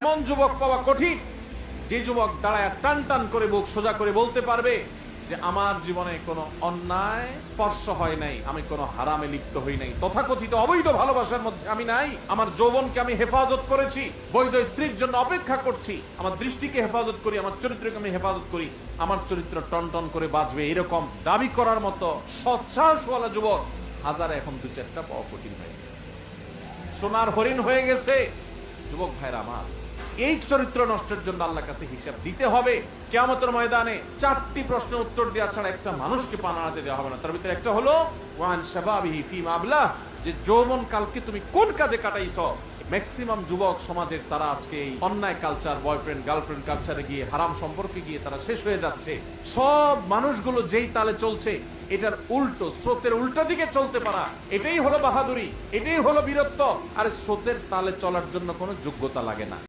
এমন যুবক পাওয়া কঠিন যে যুবক দাঁড়ায় টান টান করে বুক সোজা করে বলতে পারবে যে আমার জীবনে কোনো অন্যায় স্পর্শ হয় নাই, আমি কোনো হারামে লিপ্ত হই নাই, তথাকথিত অবৈধ ভালোবাসার মধ্যে আমি নাই, আমার যৌবনকে আমি হেফাজত করেছি, বৈধ স্ত্রীর জন্য অপেক্ষা করছি, আমার দৃষ্টিকে হেফাজত করি, আমার চরিত্রকে আমি হেফাজত করি, আমার চরিত্র টন টন করে বাঁচবে, এরকম দাবি করার মতো সৎসাহসওয়ালা যুবক হাজারে এখন দু চারটা পাওয়া কঠিন হয়ে গেছে, সোনার হরিণ হয়ে গেছে। যুবক ভাইরা আমার, এই চরিত্র নষ্টের জন্য আল্লাহর কাছে হিসাব দিতে হবে। কিয়ামতের ময়দানে 4টি প্রশ্নের উত্তর দেওয়া ছাড়া একটা মানুষকে পা নাড়াতে দেওয়া হবে না। তার ভিতরে একটা হলো ওয়ান শাবাবিহি ফিমা আবলাহ, যে যৌবন কালকে তুমি কোন কাজে কাটাইছো। ম্যাক্সিমাম যুবক সমাজের তারা আজকে এই অন্যায় কালচার, বয়ফ্রেন্ড গার্লফ্রেন্ড কালচারে গিয়ে, হারাম সম্পর্কে গিয়ে তারা শেষ হয়ে যাচ্ছে। সব মানুষগুলো যেই তালে চলছে, এটার উল্টো, স্রোতের উল্টো দিকে চলতে পারা, এটাই হলো বাহাদুরি, এটাই হলো বীরত্ব। আর স্রোতের তালে চলার জন্য কোনো যোগ্যতা লাগে না।